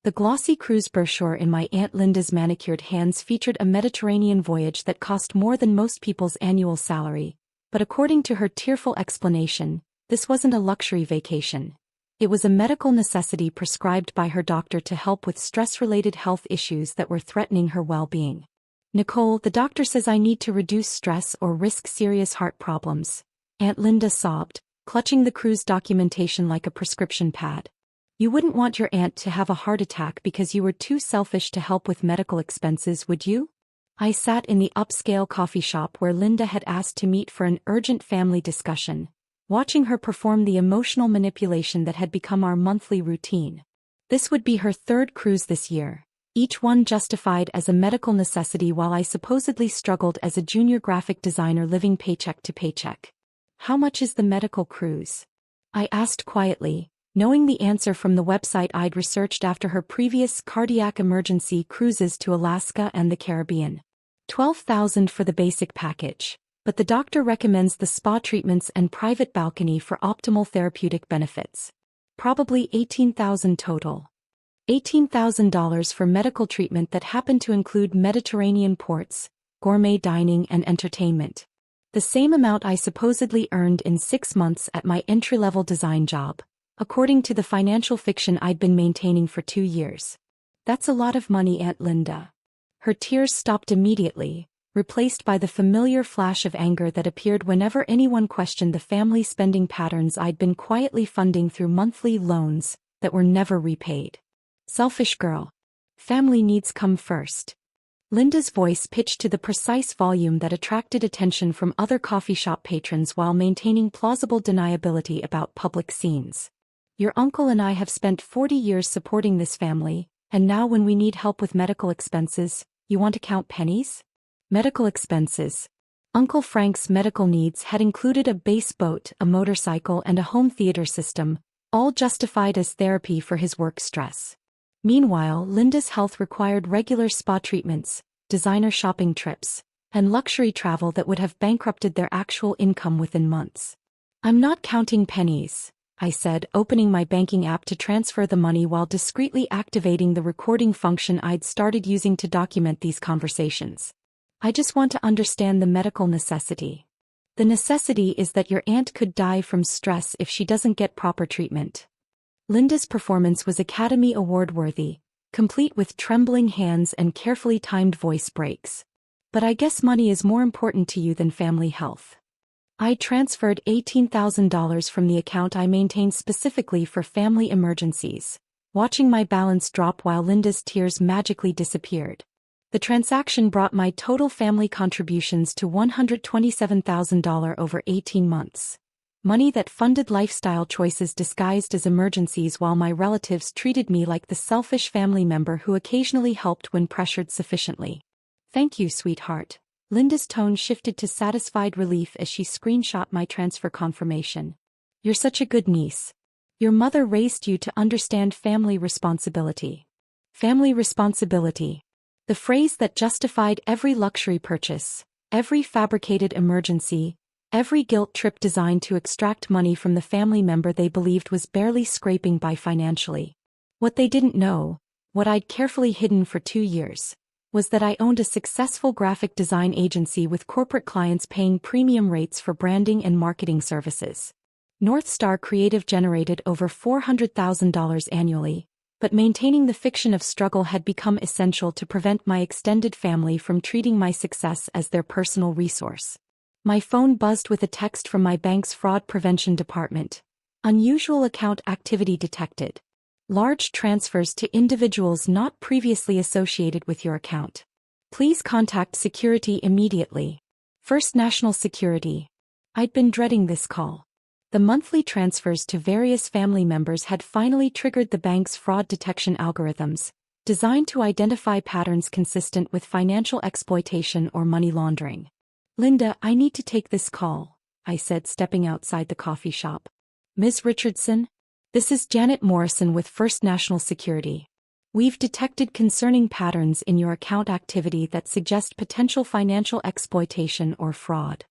The glossy cruise brochure in my Aunt Linda's manicured hands featured a Mediterranean voyage that cost more than most people's annual salary, but according to her tearful explanation, this wasn't a luxury vacation. It was a medical necessity prescribed by her doctor to help with stress-related health issues that were threatening her well-being. "Nicole, the doctor says I need to reduce stress or risk serious heart problems," Aunt Linda sobbed, clutching the cruise documentation like a prescription pad. "You wouldn't want your aunt to have a heart attack because you were too selfish to help with medical expenses, would you?" I sat in the upscale coffee shop where Linda had asked to meet for an urgent family discussion, watching her perform the emotional manipulation that had become our monthly routine. This would be her third cruise this year, each one justified as a medical necessity while I supposedly struggled as a junior graphic designer living paycheck to paycheck. "How much is the medical cruise?" I asked quietly, knowing the answer from the website I'd researched after her previous cardiac emergency cruises to Alaska and the Caribbean. $12,000 for the basic package, but the doctor recommends the spa treatments and private balcony for optimal therapeutic benefits. Probably $18,000 total. $18,000 for medical treatment that happened to include Mediterranean ports, gourmet dining and entertainment. The same amount I supposedly earned in 6 months at my entry-level design job, according to the financial fiction I'd been maintaining for 2 years. "That's a lot of money, Aunt Linda." Her tears stopped immediately, replaced by the familiar flash of anger that appeared whenever anyone questioned the family spending patterns I'd been quietly funding through monthly loans that were never repaid. "Selfish girl. Family needs come first." Linda's voice pitched to the precise volume that attracted attention from other coffee shop patrons while maintaining plausible deniability about public scenes. "Your uncle and I have spent 40 years supporting this family, and now when we need help with medical expenses, you want to count pennies?" Medical expenses. Uncle Frank's medical needs had included a base boat, a motorcycle and a home theater system, all justified as therapy for his work stress. Meanwhile, Linda's health required regular spa treatments, designer shopping trips, and luxury travel that would have bankrupted their actual income within months. "I'm not counting pennies," I said, opening my banking app to transfer the money while discreetly activating the recording function I'd started using to document these conversations. "I just want to understand the medical necessity. The necessity is that your aunt could die from stress if she doesn't get proper treatment." Linda's performance was Academy Award worthy, complete with trembling hands and carefully timed voice breaks. "But I guess money is more important to you than family health." I transferred $18,000 from the account I maintained specifically for family emergencies, watching my balance drop while Linda's tears magically disappeared. The transaction brought my total family contributions to $127,000 over 18 months. Money that funded lifestyle choices disguised as emergencies while my relatives treated me like the selfish family member who occasionally helped when pressured sufficiently. "Thank you, sweetheart." Linda's tone shifted to satisfied relief as she screenshot my transfer confirmation. "You're such a good niece. Your mother raised you to understand family responsibility." Family responsibility. The phrase that justified every luxury purchase, every fabricated emergency, every guilt trip designed to extract money from the family member they believed was barely scraping by financially. What they didn't know, what I'd carefully hidden for 2 years, was that I owned a successful graphic design agency with corporate clients paying premium rates for branding and marketing services. North Star Creative generated over $400,000 annually, but maintaining the fiction of struggle had become essential to prevent my extended family from treating my success as their personal resource. My phone buzzed with a text from my bank's fraud prevention department. "Unusual account activity detected. Large transfers to individuals not previously associated with your account. Please contact security immediately." First National Security. I'd been dreading this call. The monthly transfers to various family members had finally triggered the bank's fraud detection algorithms, designed to identify patterns consistent with financial exploitation or money laundering. "Linda, I need to take this call," I said, stepping outside the coffee shop. "Ms. Richardson? This is Janet Morrison with First National Security. We've detected concerning patterns in your account activity that suggest potential financial exploitation or fraud."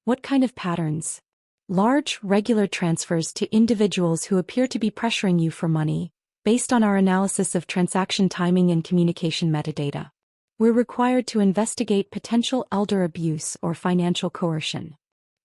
"What kind of patterns?" "Large, regular transfers to individuals who appear to be pressuring you for money, Based on our analysis of transaction timing and communication metadata, we're required to investigate potential elder abuse or financial coercion.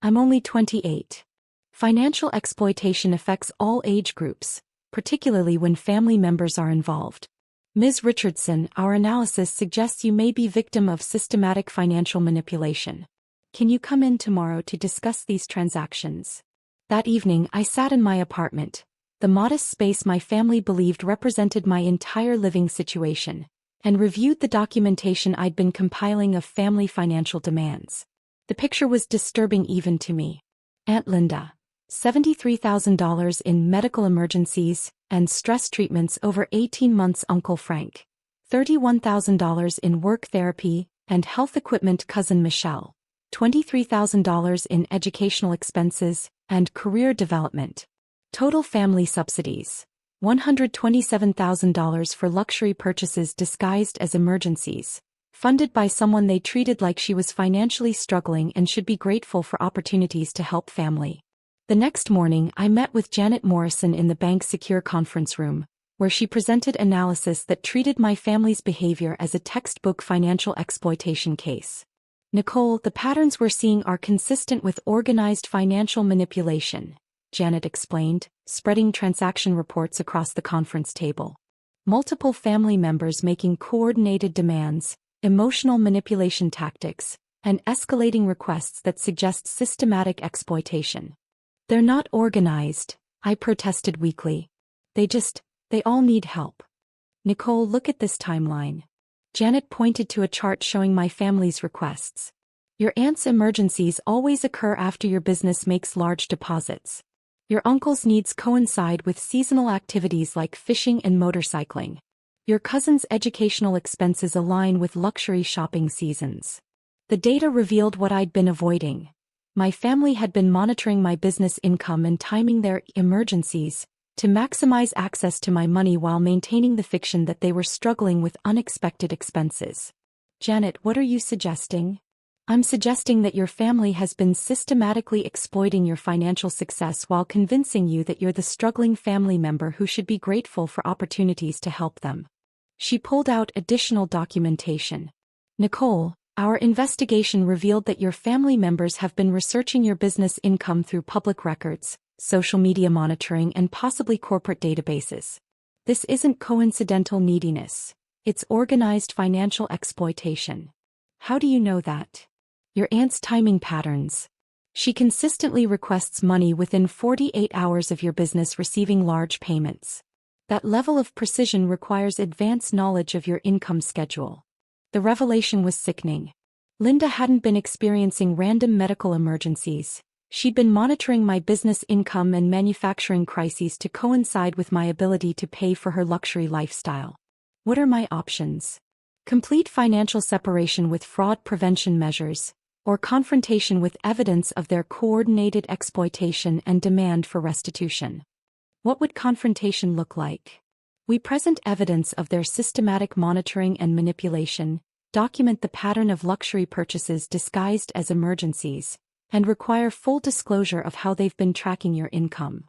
I'm only 28. Financial exploitation affects all age groups, particularly when family members are involved. Ms. Richardson, our analysis suggests you may be victim of systematic financial manipulation. Can you come in tomorrow to discuss these transactions? That evening, I sat in my apartment, the modest space my family believed represented my entire living situation, and reviewed the documentation I'd been compiling of family financial demands. The picture was disturbing even to me. Aunt Linda, $73,000 in medical emergencies and stress treatments over 18 months. Uncle Frank, $31,000 in work therapy and health equipment. Cousin Michelle, $23,000 in educational expenses and career development. Total family subsidies, $127,000 for luxury purchases disguised as emergencies, funded by someone they treated like she was financially struggling and should be grateful for opportunities to help family. The next morning, I met with Janet Morrison in the bank's secure conference room, where she presented analysis that treated my family's behavior as a textbook financial exploitation case. Nicole, the patterns we're seeing are consistent with organized financial manipulation, Janet explained, spreading transaction reports across the conference table. Multiple family members making coordinated demands, emotional manipulation tactics, and escalating requests that suggest systematic exploitation. They're not organized, I protested weakly. They all need help. Nicole, look at this timeline. Janet pointed to a chart showing my family's requests. Your aunt's emergencies always occur after your business makes large deposits. Your uncle's needs coincide with seasonal activities like fishing and motorcycling. Your cousin's educational expenses align with luxury shopping seasons. The data revealed what I'd been avoiding. My family had been monitoring my business income and timing their emergencies to maximize access to my money while maintaining the fiction that they were struggling with unexpected expenses. Janet, what are you suggesting? I'm suggesting that your family has been systematically exploiting your financial success while convincing you that you're the struggling family member who should be grateful for opportunities to help them. She pulled out additional documentation. Nicole, our investigation revealed that your family members have been researching your business income through public records, social media monitoring, and possibly corporate databases. This isn't coincidental neediness. It's organized financial exploitation. How do you know that? Your aunt's timing patterns. She consistently requests money within 48 hours of your business receiving large payments. That level of precision requires advanced knowledge of your income schedule. The revelation was sickening. Linda hadn't been experiencing random medical emergencies. She'd been monitoring my business income and manufacturing crises to coincide with my ability to pay for her luxury lifestyle. What are my options? Complete financial separation with fraud prevention measures, or confrontation with evidence of their coordinated exploitation and demand for restitution. What would confrontation look like? We present evidence of their systematic monitoring and manipulation, document the pattern of luxury purchases disguised as emergencies, and require full disclosure of how they've been tracking your income.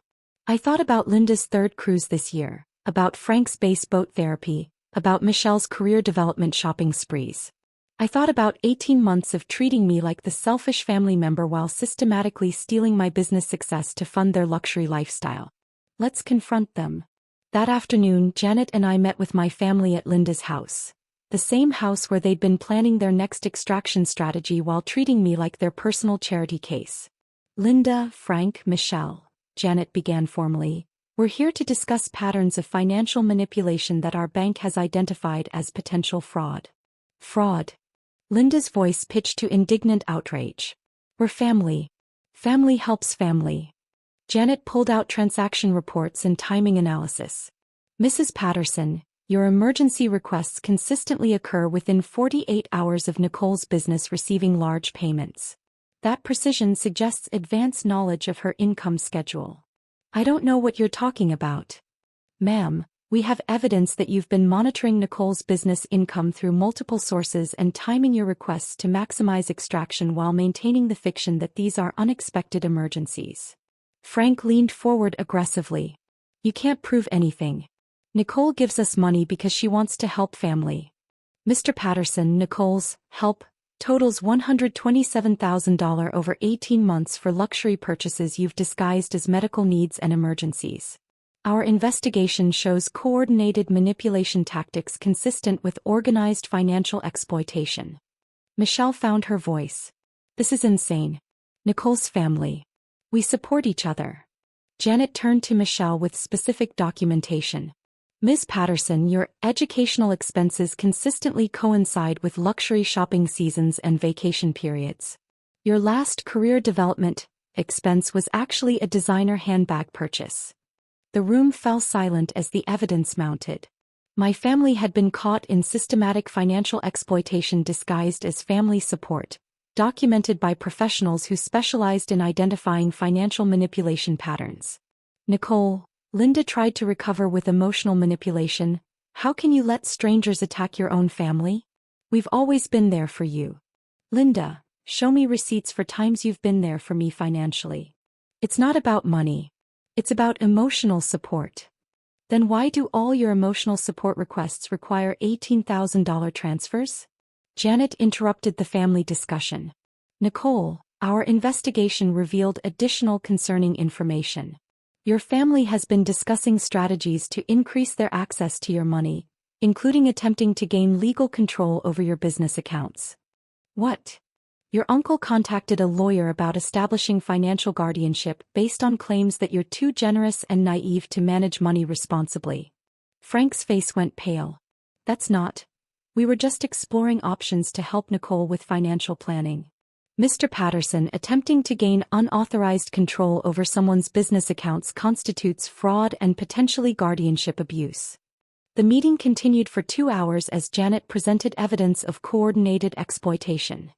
I thought about Linda's third cruise this year, about Frank's base boat therapy, about Michelle's career development shopping sprees. I thought about 18 months of treating me like the selfish family member while systematically stealing my business success to fund their luxury lifestyle. Let's confront them. That afternoon, Janet and I met with my family at Linda's house. The same house where they'd been planning their next extraction strategy while treating me like their personal charity case. Linda, Frank, Michelle, Janet began formally, we're here to discuss patterns of financial manipulation that our bank has identified as potential fraud. Fraud. Linda's voice pitched to indignant outrage. We're family. Family helps family. Janet pulled out transaction reports and timing analysis. Mrs. Patterson, your emergency requests consistently occur within 48 hours of Nicole's business receiving large payments. That precision suggests advanced knowledge of her income schedule. I don't know what you're talking about. Ma'am, we have evidence that you've been monitoring Nicole's business income through multiple sources and timing your requests to maximize extraction while maintaining the fiction that these are unexpected emergencies. Frank leaned forward aggressively. You can't prove anything. Nicole gives us money because she wants to help family. Mr. Patterson, Nicole's help totals $127,000 over 18 months for luxury purchases you've disguised as medical needs and emergencies. Our investigation shows coordinated manipulation tactics consistent with organized financial exploitation. Michelle found her voice. This is insane. Nicole's family. We support each other. Janet turned to Michelle with specific documentation. Ms. Patterson, your educational expenses consistently coincide with luxury shopping seasons and vacation periods. Your last career development expense was actually a designer handbag purchase. The room fell silent as the evidence mounted. My family had been caught in systematic financial exploitation disguised as family support, documented by professionals who specialized in identifying financial manipulation patterns. Nicole, Linda tried to recover with emotional manipulation. How can you let strangers attack your own family? We've always been there for you. Linda, show me receipts for times you've been there for me financially. It's not about money. It's about emotional support. Then why do all your emotional support requests require $18,000 transfers? Janet interrupted the family discussion. Nicole, our investigation revealed additional concerning information. Your family has been discussing strategies to increase their access to your money, including attempting to gain legal control over your business accounts. What? Your uncle contacted a lawyer about establishing financial guardianship based on claims that you're too generous and naive to manage money responsibly. Frank's face went pale. That's not. We were just exploring options to help Nicole with financial planning. Mr. Patterson, attempting to gain unauthorized control over someone's business accounts constitutes fraud and potentially guardianship abuse. The meeting continued for 2 hours as Janet presented evidence of coordinated exploitation.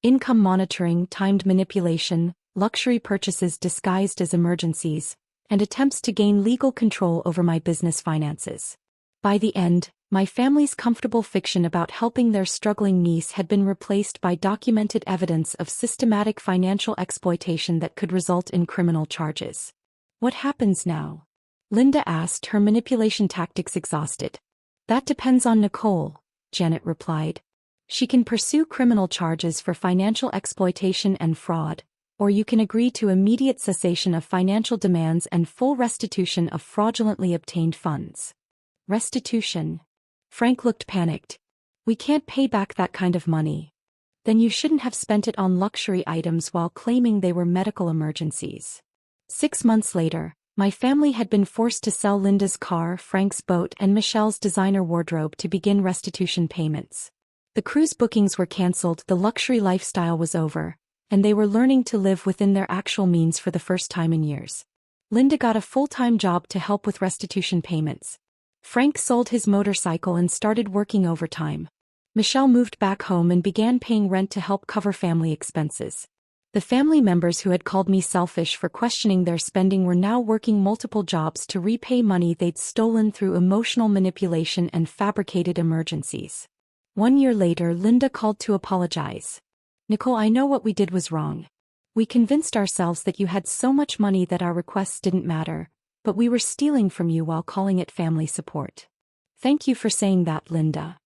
Income monitoring, timed manipulation, luxury purchases disguised as emergencies, and attempts to gain legal control over my business finances. By the end, my family's comfortable fiction about helping their struggling niece had been replaced by documented evidence of systematic financial exploitation that could result in criminal charges. What happens now? Linda asked, her manipulation tactics exhausted. That depends on Nicole, Janet replied. She can pursue criminal charges for financial exploitation and fraud, or you can agree to immediate cessation of financial demands and full restitution of fraudulently obtained funds. Restitution? Frank looked panicked. We can't pay back that kind of money. Then you shouldn't have spent it on luxury items while claiming they were medical emergencies. 6 months later, my family had been forced to sell Linda's car, Frank's boat, and Michelle's designer wardrobe to begin restitution payments. The cruise bookings were cancelled, the luxury lifestyle was over, and they were learning to live within their actual means for the first time in years. Linda got a full-time job to help with restitution payments. Frank sold his motorcycle and started working overtime. Michelle moved back home and began paying rent to help cover family expenses. The family members who had called me selfish for questioning their spending were now working multiple jobs to repay money they'd stolen through emotional manipulation and fabricated emergencies. 1 year later, Linda called to apologize. Nicole, I know what we did was wrong. We convinced ourselves that you had so much money that our requests didn't matter, but we were stealing from you while calling it family support. Thank you for saying that, Linda.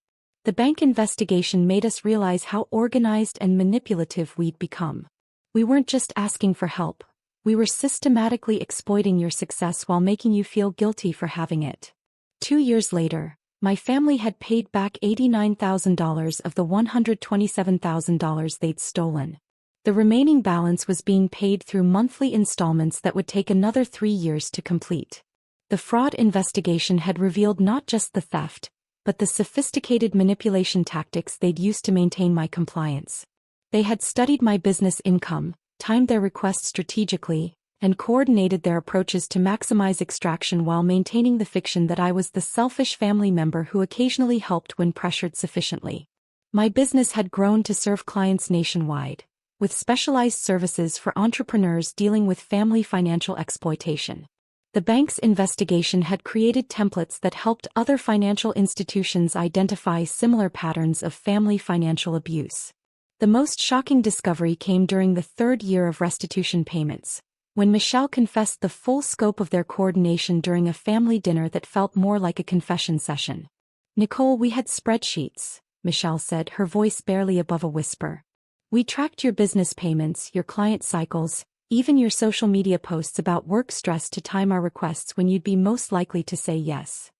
The bank investigation made us realize how organized and manipulative we'd become. We weren't just asking for help. We were systematically exploiting your success while making you feel guilty for having it. 2 years later, my family had paid back $89,000 of the $127,000 they'd stolen. The remaining balance was being paid through monthly installments that would take another 3 years to complete. The fraud investigation had revealed not just the theft, but the sophisticated manipulation tactics they'd used to maintain my compliance. They had studied my business income, timed their requests strategically, and coordinated their approaches to maximize extraction while maintaining the fiction that I was the selfish family member who occasionally helped when pressured sufficiently. My business had grown to serve clients nationwide, with specialized services for entrepreneurs dealing with family financial exploitation. The bank's investigation had created templates that helped other financial institutions identify similar patterns of family financial abuse. The most shocking discovery came during the 3rd year of restitution payments. When Michelle confessed the full scope of their coordination during a family dinner that felt more like a confession session. "Nicole, we had spreadsheets," Michelle said, her voice barely above a whisper. "We tracked your business payments, your client cycles, even your social media posts about work stress to time our requests when you'd be most likely to say yes."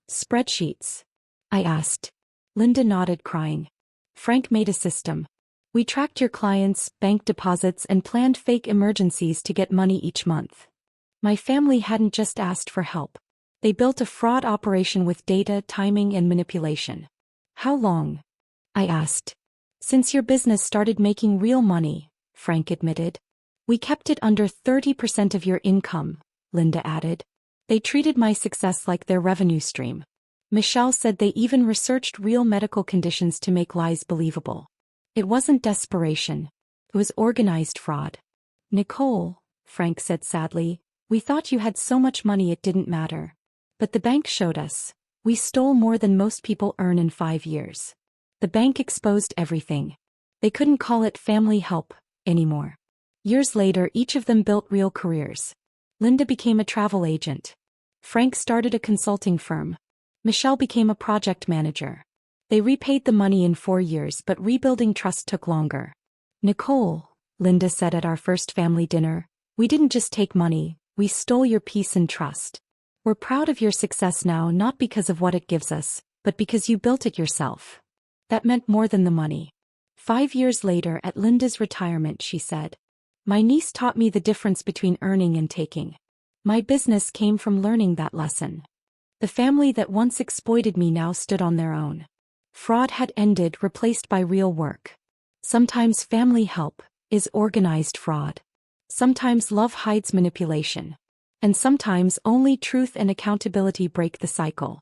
"Spreadsheets?" I asked. Linda nodded, crying. "Frank made a system. We tracked your clients, bank deposits, and planned fake emergencies to get money each month. My family hadn't just asked for help. They built a fraud operation with data, timing, and manipulation." "How long?" I asked. "Since your business started making real money," Frank admitted. "We kept it under 30% of your income," Linda added. "They treated my success like their revenue stream." Michelle said they even researched real medical conditions to make lies believable. "It wasn't desperation. It was organized fraud." "Nicole," Frank said sadly, "we thought you had so much money it didn't matter. But the bank showed us. We stole more than most people earn in 5 years. The bank exposed everything. They couldn't call it family help anymore." Years later, each of them built real careers. Linda became a travel agent. Frank started a consulting firm. Michelle became a project manager. They repaid the money in 4 years, but rebuilding trust took longer. "Nicole," Linda said at our first family dinner, "we didn't just take money, we stole your peace and trust. We're proud of your success now, not because of what it gives us, but because you built it yourself." That meant more than the money. 5 years later, at Linda's retirement, she said, "My niece taught me the difference between earning and taking. My business came from learning that lesson. The family that once exploited me now stood on their own. Fraud had ended, replaced by real work." Sometimes family help is organized fraud. Sometimes love hides manipulation. And sometimes only truth and accountability break the cycle.